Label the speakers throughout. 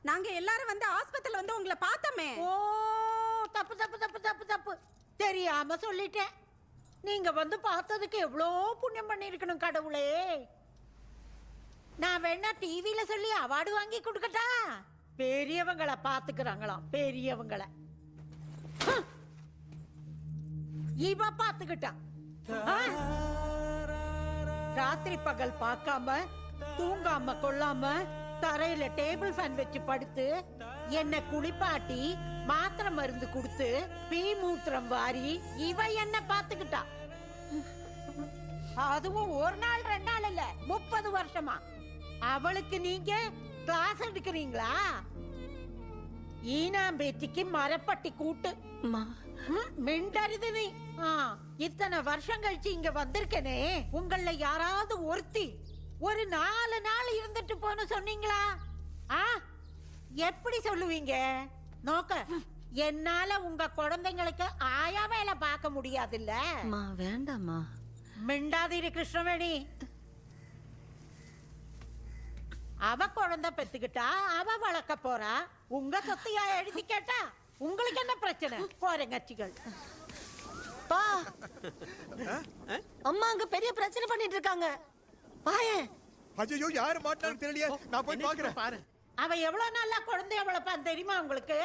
Speaker 1: நாங்க எல்லாரும் வந்து ஆஸ்பத்திரியில வந்து உங்களை பார்த்தோமே.
Speaker 2: ஓ, தப்பு தப்பு தப்பு தப்பு தப்பு, தெரியாம சொல்லிட்டேன். நீங்க வந்து பார்த்ததுக்கு எவ்வளோ புண்ணியம் பண்ணிருக்கணும் கடவுளே. நான் வேணா டிவியில சொல்லி அவார்டு வாங்கி கொடுக்கட்டா? பெரியவங்களை பாத்துக்கிறாங்களாம், பெரியவங்களை. இவ பாத்துக்கிட்டா. ராத்திரி பகல் பார்க்காம தூங்காம கொள்ளாம தரையில டேபிள் ஃபேன் வச்சு படுத்து என்ன குளிப்பாட்டி மாத்திரை மருந்து கொடுத்து பீ மூத்திரம் வாரி இவ என்ன பாத்துக்கிட்டா. அதுவும் ஒரு நாள் 2 நாள் இல்ல, 30 வருஷமா. அவளுக்கு நீங்க கிளாஸ் எடுக்கிறீங்களா? ஈனாம்பேத்திக்கு மரப்பட்டி கூட்டு மிண்டருது நீ. இத்தனை வருஷம் கழிச்சு இங்க வந்திருக்கனே, உங்கள யாராவது ஒருத்தி ஒரு 4 நாள் இருந்துட்டு போன சொன்னீங்களா? எப்படி சொல்லுவீங்க? நோக்க என்னால உங்க குழந்தைங்களுக்கு ஆயா வேலை பார்க்க முடியாதுல்ல.
Speaker 3: வேண்டாமா.
Speaker 2: மிண்டாதீரு கிருஷ்ணவேணி. அவ குழந்தை பெத்துக்கிட்டா, அவ வளர்க்க போறா. உங்க சொத்தையா எழுதி கேட்டா உங்களுக்கு என்ன பிரச்சனை? போறங்கச்சிகள்.
Speaker 3: பா, அம்மா அங்க பெரிய பிரச்சனை பண்ணிட்டு இருக்காங்க. பாயே.
Speaker 4: ஐயோ, யாரு மாட்டான்னு தெரியலையே, நான் போய் பாக்குறேன்.
Speaker 5: பாரு.
Speaker 2: அவ எவ்வளவு நல்லா குழந்தைய வளர்ப்பான்னு தெரியுமா உங்களுக்கு?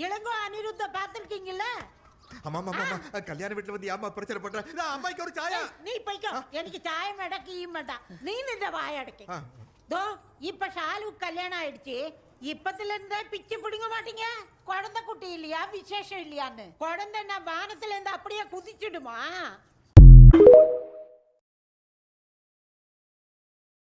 Speaker 2: இளங்கோ அனிருத்த பாத்திருக்கீங்கல்ல?
Speaker 4: ஆமா ஆமா ஆமா, கல்யாண வீட்டுல வந்து ஏமா பிரச்சனை பண்ற? அம்மாய்க்கு ஒரு சாயா.
Speaker 2: நீ போய்க்கோ, எனக்கு சாயம் அடக்கியும் மாட்டான். நீ நின்ற வாய அடக்கி. தோ இப்ப ஷாலுக்கு கல்யாணம் ஆயிடுச்சு. இப்பத்துல இருந்தே பிச்சு பிடிங்க மாட்டீங்க? குழந்தை குட்டி இல்லையா, விசேஷம் இல்லையான்னு. குழந்தை நான் வானத்துல இருந்து அப்படியே குதிச்சுடுமா?